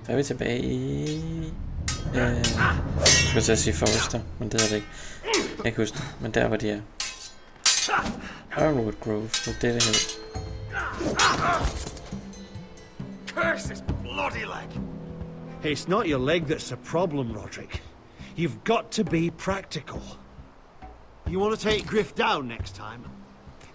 Så er vi tilbage i... jeg skulle til at sige Forrester, men det er det ikke. Jeg kan ikke huske det, men der var de her. Ironwood Grove, det er det her. Curse this bloody leg! It's not your leg that's a problem, Roderick. You've got to be practical. You want to take Griff down next time?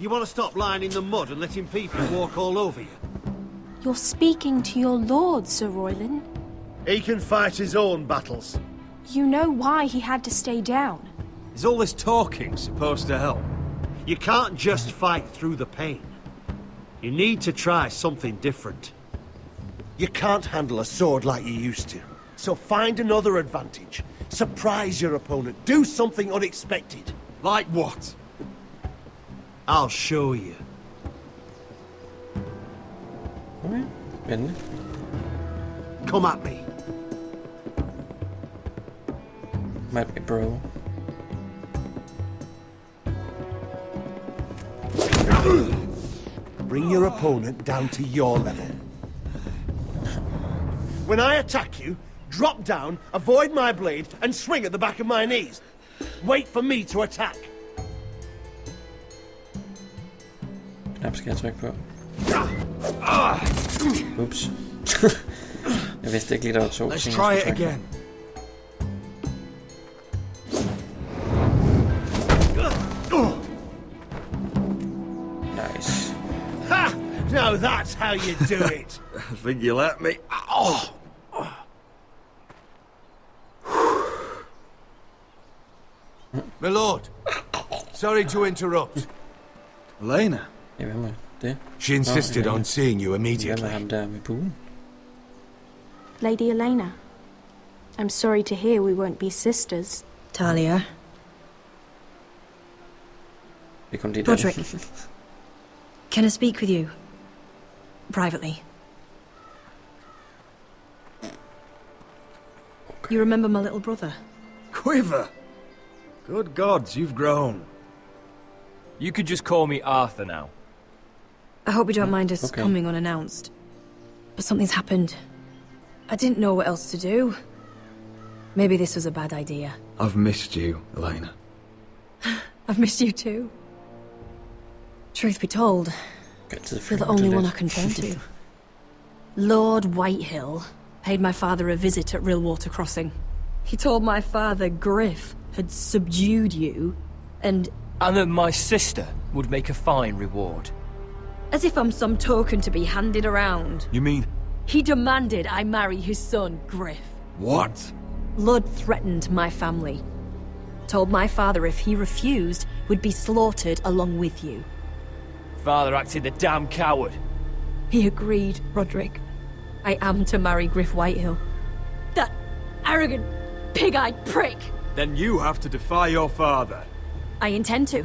You want to stop lying in the mud and letting people walk all over you? You're speaking to your lord, Sir Royland. He can fight his own battles. You know why he had to stay down. Is all this talking supposed to help? You can't just fight through the pain. You need to try something different. You can't handle a sword like you used to. So find another advantage. Surprise your opponent. Do something unexpected. Like what? I'll show you. Okay, spændende. Come at me. Might be bro. Bring your opponent down to your level. When I attack you, drop down, avoid my blade, and swing at the back of my knees. Wait for me to attack. Knap skal jeg trykke på. Ups. Jeg vidste ikke lige, der var to ting. Let's try it again. Nice. Ha! Now that's how you do it. I think you let me. Oh! My lord, sorry to interrupt. Elena? Ja, hvad med det? She insisted on seeing you Hvad med immediately. ham der med buen? Lady Elena, I'm sorry to hear we won't be sisters. Talia. Det er kun lige Roderick. der. Can I speak with you? Privately. You remember my little brother? Quiver! Good gods, you've grown. You could just call me Arthur now. I hope you don't mind us Okay. coming unannounced. But something's happened. I didn't know what else to do. Maybe this was a bad idea. I've missed you, Elena. I've missed you too. Truth be told, you're the only one I can turn to. Lord Whitehill paid my father a visit at Rillwater Crossing. He told my father Griff had subdued you, and And that my sister would make a fine reward. as if I'm some token to be handed around, You mean... he demanded I marry his son, Griff. what? Lord threatened my family. Told my father if he refused, we'd be slaughtered along with you. Father acted the damn coward. He agreed, Roderick. I am to marry Griff Whitehill. That arrogant, pig-eyed prick! Then you have to defy your father. I intend to.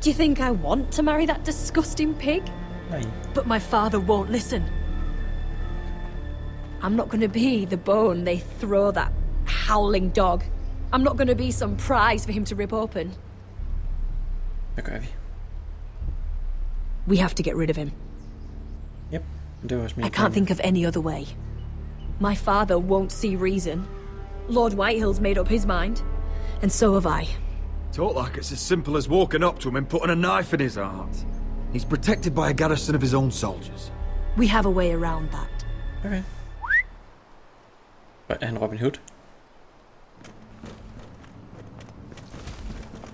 Do you think I want to marry that disgusting pig? Nej. But my father won't listen. I'm not gonna be the bone they throw that howling dog. I'm not gonna be some prize for him to rip open. Hvad gør vi? We have to get rid of him. Yep, det var også min I can't think of any other way. My father won't see reason. Lord Whitehill's made up his mind. And so have I. Talk like it's as simple as walking up to him and putting a knife in his heart. He's protected by a garrison of his own soldiers. We have a way around that. Okay. Er han Robin Hood?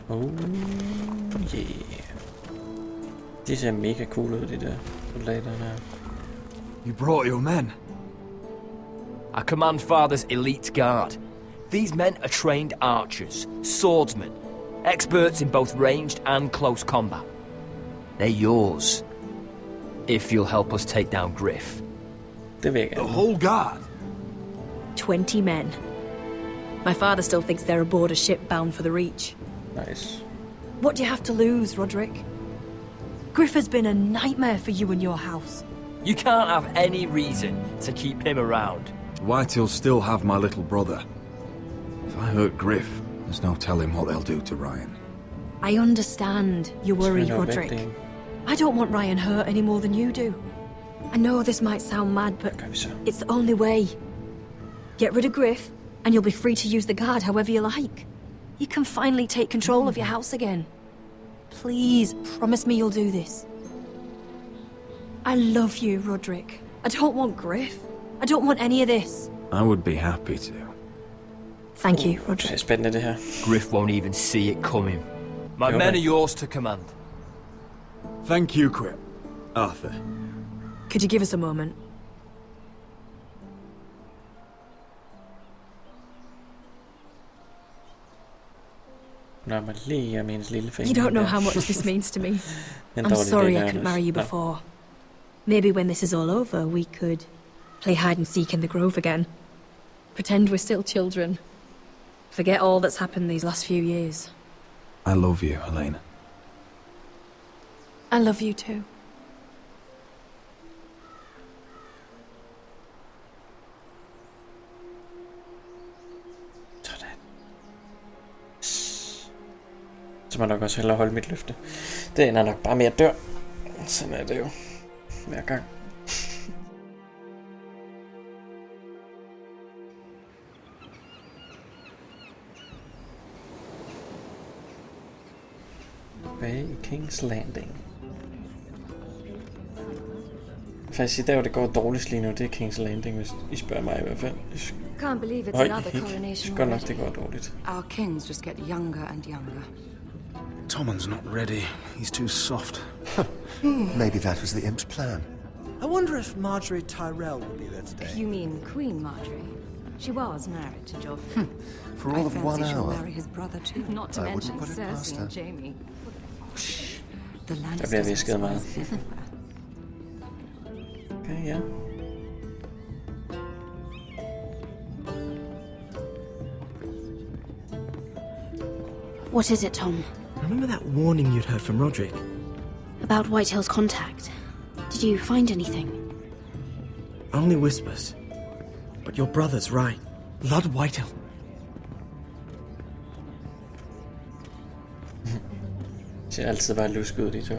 Oh yeah. De ser mega cool ud, de der soldater her. You brought your men. I command Father's elite guard. These men are trained archers, swordsmen, experts in both ranged and close combat. They're yours. If you'll help us take down Griff. Det vil jeg The gerne. whole guard. 20 men. My father still thinks they're aboard a ship bound for the Reach. Nice. What do you have to lose, Roderick? Griff has been a nightmare for you and your house. You can't have any reason to keep him around. Whitehill'll still have my little brother. If I hurt Griff, there's no telling what they'll do to Ryan. I understand your worry, Spring over Roderick. everything. I don't want Ryan hurt any more than you do. I know this might sound mad, but Gør vi så. it's the only way. Get rid of Griff, and you'll be free to use the guard however you like. You can finally take control of your house again. Please, promise me you'll do this. I love you, Roderick. I don't want Griff. I don't want any of this. I would be happy to. Thank you, Det Roderick. er spændende, det her. Griff won't even see it coming. My Okay. men are yours to command. Thank you, Quip. Arthur. Could you give us a moment? Nå, men lige af min lille finger. You don't know how much this means to me. En I'm dårlig sorry idé, I couldn't nærmest. marry you Nå. before. Maybe when this is all over, we could play hide and seek in the grove again. Pretend we're still children. Forget all that's happened these last few years. I love you, Helena. I love you too. Sådan. Så må jeg nok også hellere holde mit løfte. Det ender nok bare med at dør. Sådan er det jo. Hver gang. Tilbage i King's Landing. Faktisk i dag, det går dårligst lige nu, det er King's Landing, hvis I spørger mig i hvert fald. Can't believe it's Høj, another ikke. coronation Godt nok, already. det går dårligt. Our kings just get younger and younger. Tommen's not ready. He's too soft. Maybe that was the imp's plan. I wonder if Marjorie Tyrell will be there today. You mean Queen Marjorie? She was married to Joffrey. For all of 1 she'll hour. marry his brother too. Not to I mention wouldn't put it past Cersei her. and Jaime. The Der bliver Lannisters visket and meget. spies everywhere. Okay, ja. What is it, Tom? Remember that warning you'd heard from Roderick? About Whitehill's contact? Did you find anything? Only whispers. But your brother's right. Lord Whitehill. Det ser altid bare luske ud, de to.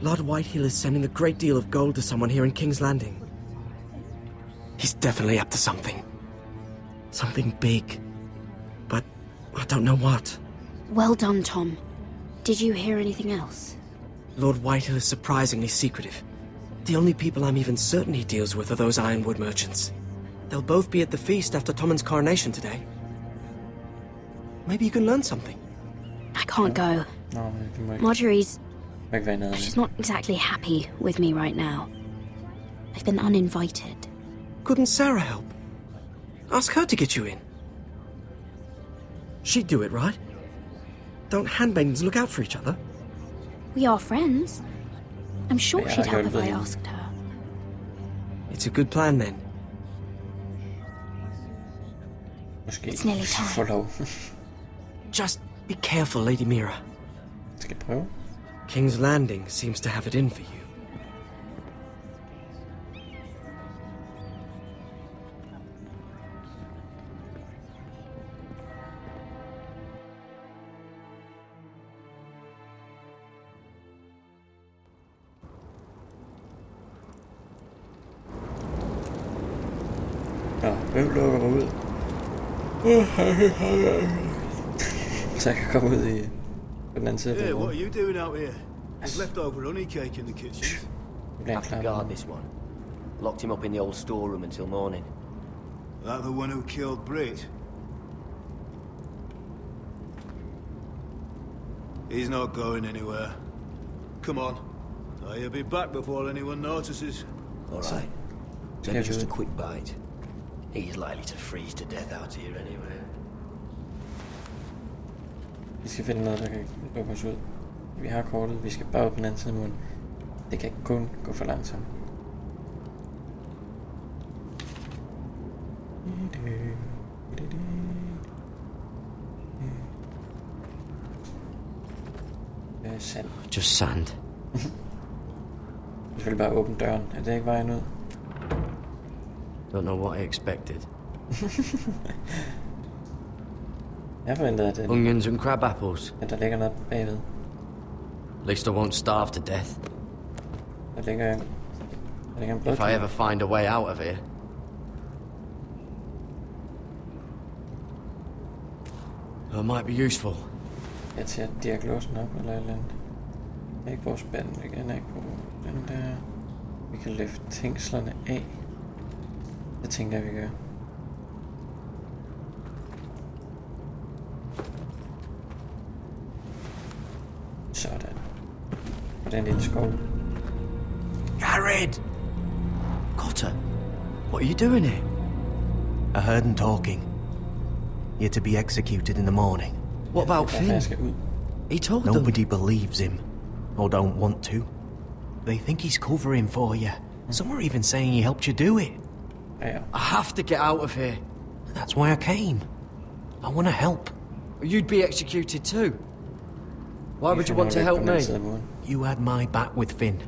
Lord Whitehill is sending a great deal of gold to someone here in King's Landing. He's definitely up to something. Something big. But I don't know what. Well done, Tom. Did you hear anything else? Lord Whitehill is surprisingly secretive. The only people I'm even certain he deals with are those ironwood merchants. They'll both be at the feast after Tommen's coronation today. Maybe you can learn something. I can't go. Nå, men det må ikke, Marjorie's... må ikke være nede. She's not exactly happy with me right now. I've been uninvited. Couldn't Sarah help? Ask her to get you in. She'd do it, right? Don't handmaidens look out for each other? We are friends. I'm sure Yeah, she'd I help don't if I believe- asked her. It's a good plan then. Måske It's nearly time. få lov. Just be careful, Lady Mira. Skal jeg prøve? King's Landing seems to have it in for you. Nå, hvem lukker mig ud? Så jeg kan komme ud i på den anden side af Hey, den what måde. are you doing out here? There's leftover honey cake in the kitchen. Det bliver Have to klart. guard this one. Locked him up in the old storeroom until morning. That the one who killed Brit? He's not going anywhere. Come on. I'll be back before anyone notices. All right. Maybe just a quick bite. He's likely to freeze to death out here anyway. Vi skal finde noget, der kan lukke os ud. Vi har kortet, vi skal bare på den anden side af muren. Det kan kun gå for langsomt. Sand. Just sand. Vi skal bare åbne døren. Er det ikke vejen ud? Don't know what I expected. Jeg forventede, at, Onions and crab apples. at der ligger noget bagved. At least I won't starve to death. Der ligger If I ever find a way out of here. It might be useful. Jeg tager Dirk låsen op eller et eller andet. Jeg ikke bruger spanden, vi kan ikke bruge den der. Vi kan løfte tænkslerne af. Det tænker jeg, vi gør. Sådan. Og den lille skov. Jared! Cotter, what are you doing here? I heard them talking. You're to be executed in the morning. What about Finn? He told them. Nobody believes him, or don't want to. They think he's covering for you. Some are even saying he helped you do it. Yeah. I have to get out of here. That's why I came. I want to help. You'd be executed too. Why would you want to help me? You had my back with Finn.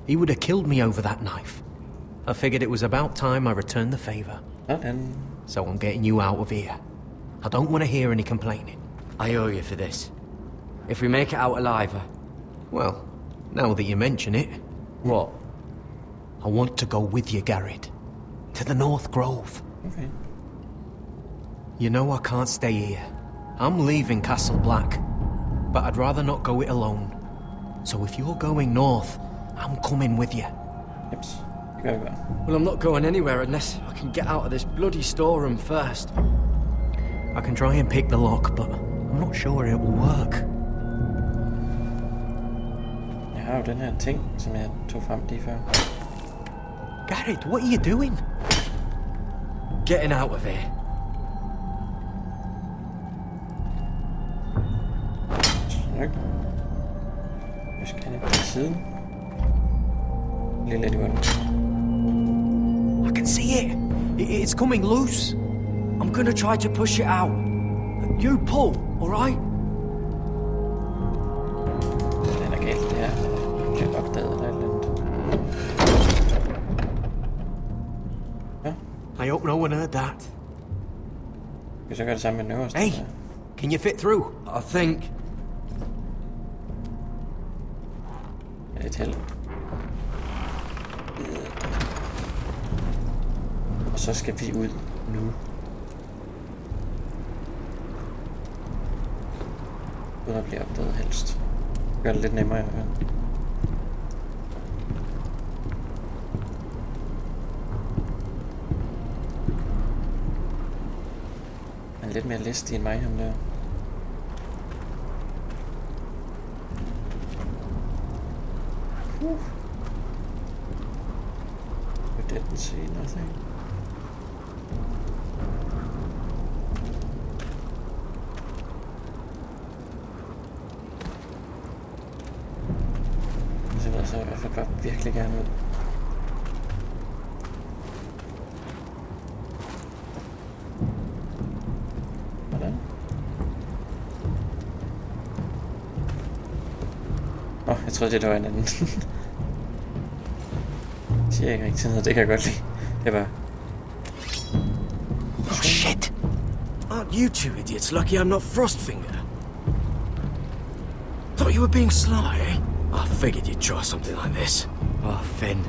He would have killed me over that knife. I figured it was about time I returned the favor. So I'm getting you out of here. I don't want to hear any complaining. I owe you for this. If we make it out alive... Well, now that you mention it... What? I want to go with you, Garrett. To the North Grove. Okay. You know I can't stay here. I'm leaving Castle Black. But I'd rather not go it alone. So if you're going north, I'm coming with you. Yep. Go. Well, I'm not going anywhere unless I can get out of this bloody storeroom first. I can try and pick the lock, but I'm not sure it will work. Jeg har jo den her ting, som jeg tog frem lige før. Garrett, what are you doing? Getting out of here. Tryk. Vi skal hen på siden. Lige lidt i bunden. I can see it. It's coming loose. I'm gonna try to push it out. You pull, alright? Den er galt, det her. Jeg kan opdage eller et eller andet. I hope no one heard that. Vi så gøre det samme med den øverste. Hey, can you fit through? I think. Er det et held? Og så skal vi ud nu. Uden at blive opdaget helst. Gør det lidt nemmere i hvert fald. Han er lidt mere listig end mig, ham der. We didn't see nothing. Det ser i hvert fald bare virkelig gerne ud. Hvordan? Jeg troede det var en anden. Siger ikke rigtig noget, det kan jeg godt lide. Det var... Oh shit! Aren't you two idiots lucky I'm not Frostfinger? Thought you were being sly, eh? I figured you'd try something like this. Oh, Finn.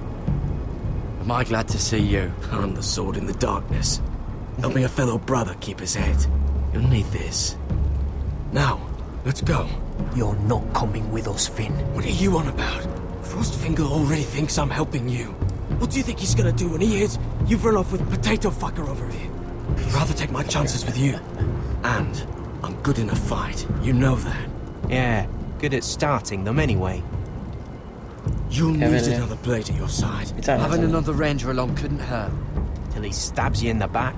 Am I glad to see you? I'm the sword in the darkness. Helping a fellow brother keep his head. You'll need this. Now, let's go. You're not coming with us, Finn. What are you on about? Frostfinger already thinks I'm helping you. What do you think he's gonna do when he hears you've run off with Potato Fucker over here? I'd rather take my chances with you. And I'm good in a fight. You know that. Yeah, good at starting them anyway. You'll need another blade at your side. Having another ranger along couldn't hurt. Till he stabs you in the back.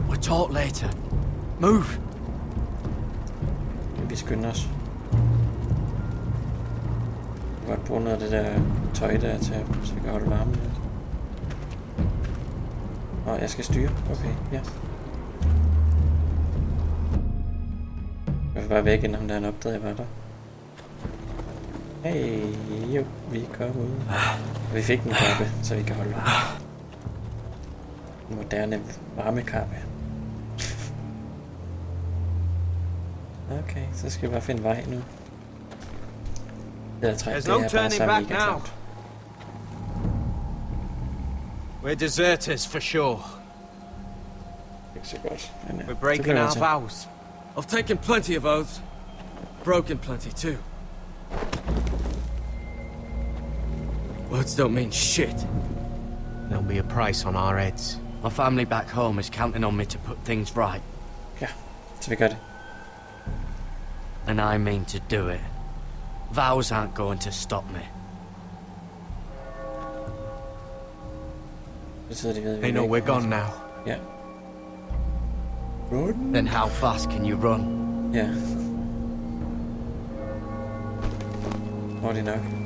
We'll talk later. Move. Vi skynder os. Jeg kan godt bruge noget af det der tøj der til, så vi kan holde varmen lidt. Jeg skal styre. Okay, ja. Jeg var bare væk, inden han opdagede, jeg var der. Hey, jo, vi kom ud. Og vi fik en kappe, så vi kan holde varme. En moderne varmekappe. Okay, så skal vi bare finde vej nu. Det er træk, det er bare sammen, vi kan klart. We're deserters for sure. Ikke så godt. Men, We're breaking our vows. I've taken plenty of oaths. Broken plenty too. Words don't mean shit. There'll be a price on our heads. My family back home is counting on me to put things right. Ja, så vi gør det. And I mean to do it. Vows aren't going to stop me. Betyder det, They know we're gone now. Ja. Run. Then how fast can you run? Ja. Hurtigt nok.